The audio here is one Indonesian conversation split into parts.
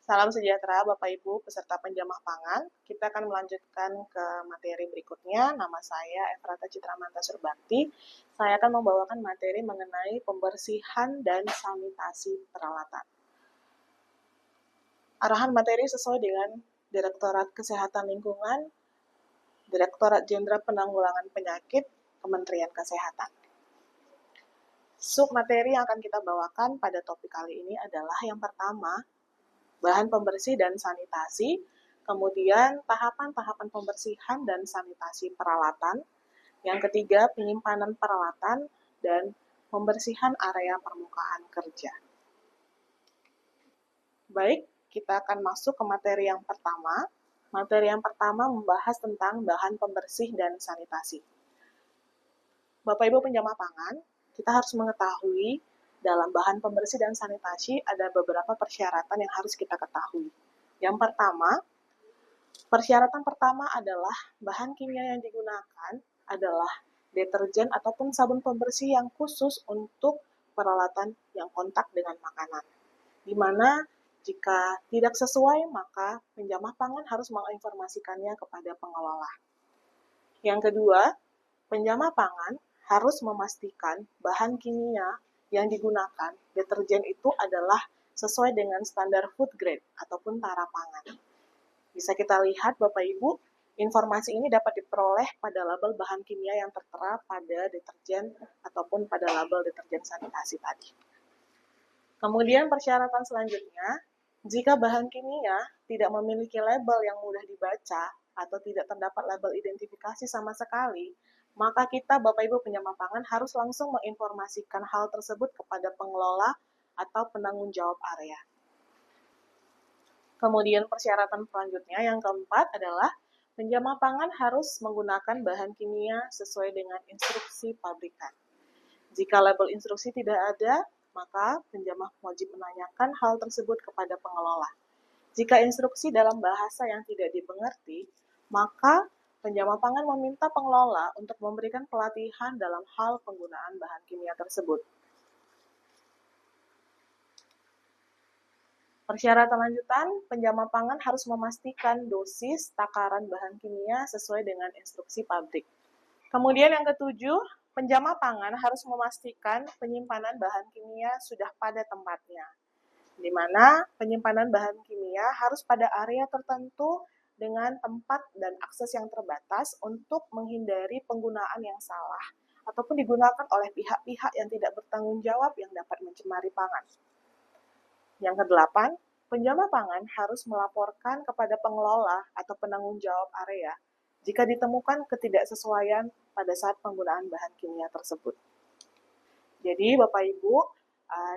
Salam sejahtera Bapak Ibu peserta penjamah pangan. Kita akan melanjutkan ke materi berikutnya. Nama saya Efrata Citramanta Surbakti. Saya akan membawakan materi mengenai pembersihan dan sanitasi peralatan. Arahan materi sesuai dengan Direktorat Kesehatan Lingkungan, Direktorat Jenderal Penanggulangan Penyakit, Kementerian Kesehatan. Submateri yang akan kita bawakan pada topik kali ini adalah yang pertama, bahan pembersih dan sanitasi, kemudian tahapan-tahapan pembersihan dan sanitasi peralatan, yang ketiga penyimpanan peralatan, dan pembersihan area permukaan kerja. Baik, kita akan masuk ke materi yang pertama. Materi yang pertama membahas tentang bahan pembersih dan sanitasi. Bapak Ibu penjamah pangan, kita harus mengetahui dalam bahan pembersih dan sanitasi ada beberapa persyaratan yang harus kita ketahui. Yang pertama, persyaratan pertama adalah bahan kimia yang digunakan adalah deterjen ataupun sabun pembersih yang khusus untuk peralatan yang kontak dengan makanan. Di mana jika tidak sesuai, maka penjamah pangan harus menginformasikannya kepada pengelola. Yang kedua, penjamah pangan harus memastikan bahan kimia yang digunakan, deterjen itu adalah sesuai dengan standar food grade ataupun tara pangan. Bisa kita lihat Bapak Ibu, informasi ini dapat diperoleh pada label bahan kimia yang tertera pada deterjen ataupun pada label deterjen sanitasi tadi. Kemudian persyaratan selanjutnya, jika bahan kimia tidak memiliki label yang mudah dibaca atau tidak terdapat label identifikasi sama sekali, maka kita Bapak Ibu penjamah pangan harus langsung menginformasikan hal tersebut kepada pengelola atau penanggung jawab area. Kemudian persyaratan selanjutnya yang keempat adalah penjamah pangan harus menggunakan bahan kimia sesuai dengan instruksi pabrikan. Jika label instruksi tidak ada, maka penjamah wajib menanyakan hal tersebut kepada pengelola. Jika instruksi dalam bahasa yang tidak dimengerti, maka penjamah pangan meminta pengelola untuk memberikan pelatihan dalam hal penggunaan bahan kimia tersebut. Persyaratan lanjutan, penjamah pangan harus memastikan dosis takaran bahan kimia sesuai dengan instruksi pabrik. Kemudian yang ketujuh, penjamah pangan harus memastikan penyimpanan bahan kimia sudah pada tempatnya, di mana penyimpanan bahan kimia harus pada area tertentu dengan tempat dan akses yang terbatas untuk menghindari penggunaan yang salah ataupun digunakan oleh pihak-pihak yang tidak bertanggung jawab yang dapat mencemari pangan. Yang kedelapan, penjamah pangan harus melaporkan kepada pengelola atau penanggung jawab area jika ditemukan ketidaksesuaian pada saat penggunaan bahan kimia tersebut. Jadi Bapak Ibu,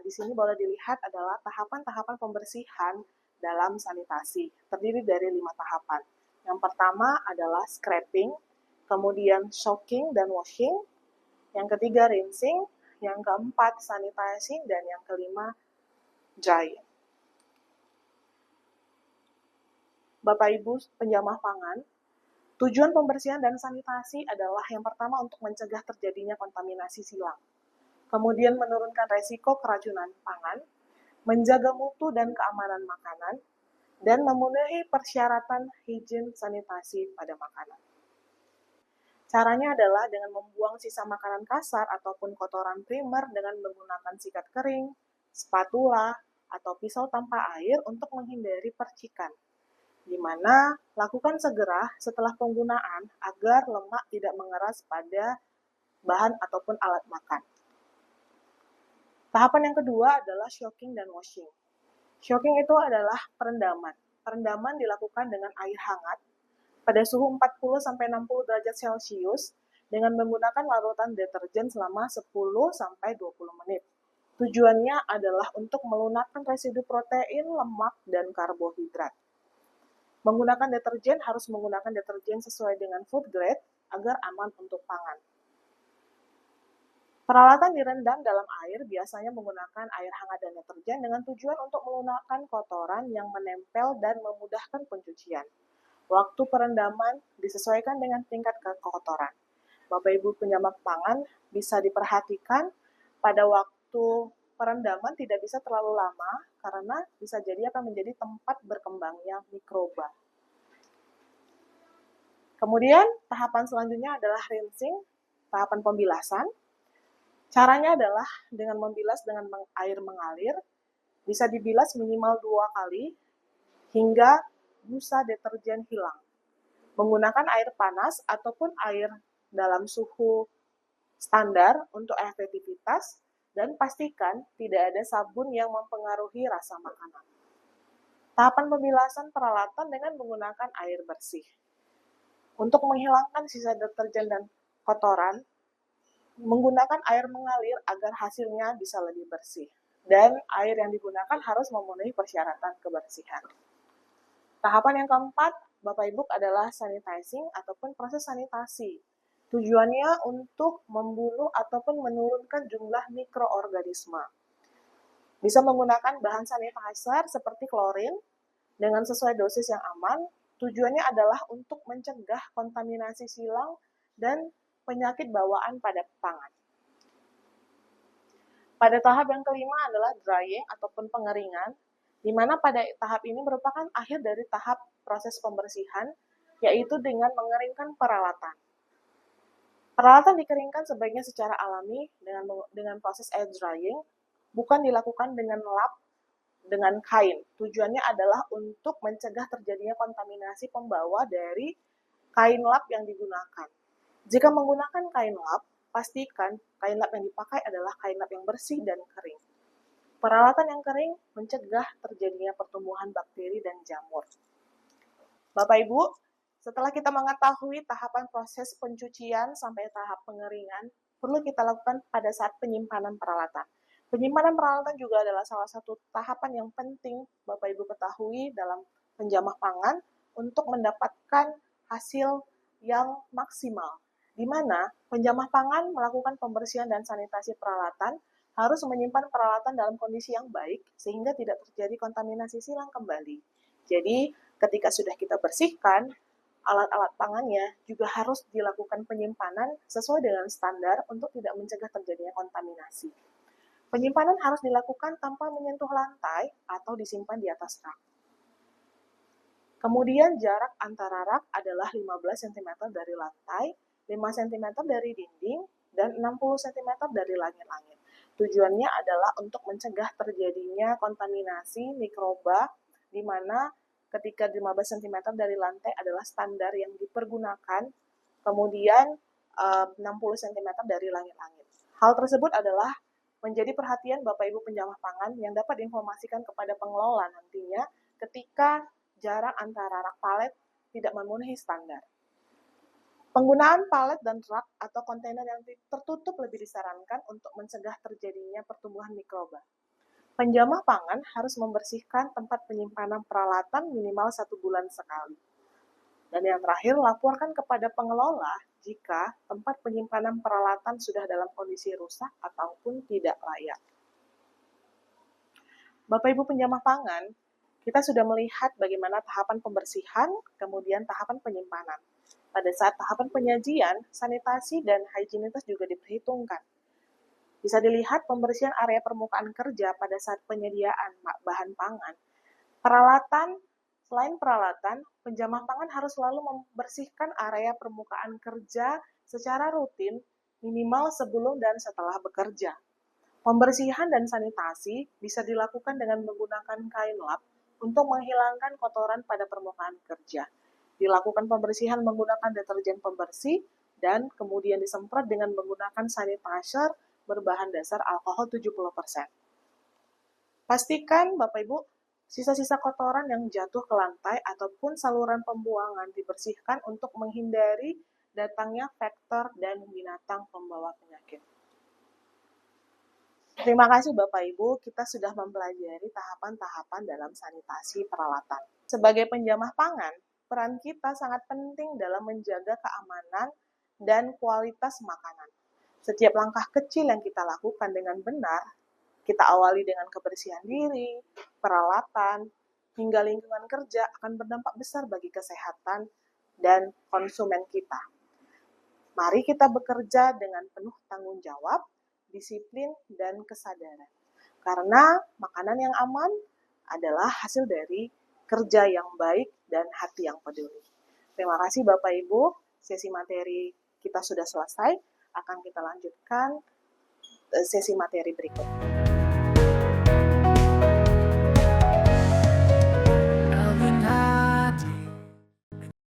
di sini boleh dilihat adalah tahapan-tahapan pembersihan dalam sanitasi. Terdiri dari 5 tahapan. Yang pertama adalah scraping, kemudian soaking dan washing, yang ketiga rinsing, yang keempat sanitizing, dan yang kelima drying. Bapak Ibu penjamah pangan, tujuan pembersihan dan sanitasi adalah yang pertama untuk mencegah terjadinya kontaminasi silang, kemudian menurunkan resiko keracunan pangan, menjaga mutu dan keamanan makanan, dan memenuhi persyaratan higien sanitasi pada makanan. Caranya adalah dengan membuang sisa makanan kasar ataupun kotoran primer dengan menggunakan sikat kering, spatula, atau pisau tanpa air untuk menghindari percikan, di mana lakukan segera setelah penggunaan agar lemak tidak mengeras pada bahan ataupun alat makan. Tahapan yang kedua adalah soaking dan washing. Soaking itu adalah perendaman. Perendaman dilakukan dengan air hangat pada suhu 40-60 derajat Celcius dengan menggunakan larutan deterjen selama 10-20 menit. Tujuannya adalah untuk melunakkan residu protein, lemak, dan karbohidrat. Menggunakan deterjen harus menggunakan deterjen sesuai dengan food grade agar aman untuk pangan. Peralatan direndam dalam air biasanya menggunakan air hangat dan deterjen dengan tujuan untuk melunakkan kotoran yang menempel dan memudahkan pencucian. Waktu perendaman disesuaikan dengan tingkat kekotoran. Bapak Ibu penjamah pangan bisa diperhatikan pada waktu perendaman tidak bisa terlalu lama karena bisa jadi akan menjadi tempat berkembangnya mikroba. Kemudian tahapan selanjutnya adalah rinsing, tahapan pembilasan. Caranya adalah dengan membilas dengan air mengalir, bisa dibilas minimal 2 kali hingga busa deterjen hilang. Menggunakan air panas ataupun air dalam suhu standar untuk efektivitas dan pastikan tidak ada sabun yang mempengaruhi rasa makanan. Tahapan pembilasan peralatan dengan menggunakan air bersih. Untuk menghilangkan sisa deterjen dan kotoran, menggunakan air mengalir agar hasilnya bisa lebih bersih. Dan air yang digunakan harus memenuhi persyaratan kebersihan. Tahapan yang keempat, Bapak Ibu, adalah sanitizing ataupun proses sanitasi. Tujuannya untuk membunuh ataupun menurunkan jumlah mikroorganisme. Bisa menggunakan bahan sanitizer seperti klorin dengan sesuai dosis yang aman. Tujuannya adalah untuk mencegah kontaminasi silang dan penyakit bawaan pada pangan. Pada tahap yang kelima adalah drying ataupun pengeringan, di mana pada tahap ini merupakan akhir dari tahap proses pembersihan, yaitu dengan mengeringkan peralatan. Peralatan dikeringkan sebaiknya secara alami dengan proses air drying, bukan dilakukan dengan lap dengan kain. Tujuannya adalah untuk mencegah terjadinya kontaminasi pembawa dari kain lap yang digunakan. Jika menggunakan kain lap, pastikan kain lap yang dipakai adalah kain lap yang bersih dan kering. Peralatan yang kering mencegah terjadinya pertumbuhan bakteri dan jamur. Bapak Ibu, setelah kita mengetahui tahapan proses pencucian sampai tahap pengeringan, perlu kita lakukan pada saat penyimpanan peralatan. Penyimpanan peralatan juga adalah salah satu tahapan yang penting Bapak Ibu ketahui dalam penjamah pangan untuk mendapatkan hasil yang maksimal, di mana penjamah pangan melakukan pembersihan dan sanitasi peralatan harus menyimpan peralatan dalam kondisi yang baik sehingga tidak terjadi kontaminasi silang kembali. Jadi, ketika sudah kita bersihkan, alat-alat pangannya juga harus dilakukan penyimpanan sesuai dengan standar untuk tidak mencegah terjadinya kontaminasi. Penyimpanan harus dilakukan tanpa menyentuh lantai atau disimpan di atas rak. Kemudian jarak antara rak adalah 15 cm dari lantai, 5 cm dari dinding, dan 60 cm dari langit-langit. Tujuannya adalah untuk mencegah terjadinya kontaminasi mikroba, di mana ketika 15 cm dari lantai adalah standar yang dipergunakan, kemudian 60 cm dari langit-langit. Hal tersebut adalah menjadi perhatian Bapak Ibu penjamah pangan yang dapat diinformasikan kepada pengelola nantinya ketika jarak antara rak palet tidak memenuhi standar. Penggunaan palet dan rak atau kontainer yang tertutup lebih disarankan untuk mencegah terjadinya pertumbuhan mikroba. Penjamah pangan harus membersihkan tempat penyimpanan peralatan minimal 1 bulan sekali. Dan yang terakhir, laporkan kepada pengelola jika tempat penyimpanan peralatan sudah dalam kondisi rusak ataupun tidak layak. Bapak Ibu penjamah pangan, kita sudah melihat bagaimana tahapan pembersihan, kemudian tahapan penyimpanan. Pada saat tahapan penyajian, sanitasi dan higienitas juga diperhitungkan. Bisa dilihat pembersihan area permukaan kerja pada saat penyediaan bahan pangan. Selain peralatan, penjamah pangan harus selalu membersihkan area permukaan kerja secara rutin, minimal sebelum dan setelah bekerja. Pembersihan dan sanitasi bisa dilakukan dengan menggunakan kain lap untuk menghilangkan kotoran pada permukaan kerja. Dilakukan pembersihan menggunakan deterjen pembersih dan kemudian disemprot dengan menggunakan sanitizer berbahan dasar alkohol 70%. Pastikan Bapak Ibu sisa-sisa kotoran yang jatuh ke lantai ataupun saluran pembuangan dibersihkan untuk menghindari datangnya vektor dan binatang pembawa penyakit. Terima kasih Bapak Ibu, kita sudah mempelajari tahapan-tahapan dalam sanitasi peralatan. Sebagai penjamah pangan, peran kita sangat penting dalam menjaga keamanan dan kualitas makanan. Setiap langkah kecil yang kita lakukan dengan benar, kita awali dengan kebersihan diri, peralatan, hingga lingkungan kerja akan berdampak besar bagi kesehatan dan konsumen kita. Mari kita bekerja dengan penuh tanggung jawab, disiplin, dan kesadaran. Karena makanan yang aman adalah hasil dari kerja yang baik dan hati yang peduli. Terima kasih Bapak Ibu, sesi materi kita sudah selesai, akan kita lanjutkan sesi materi berikutnya.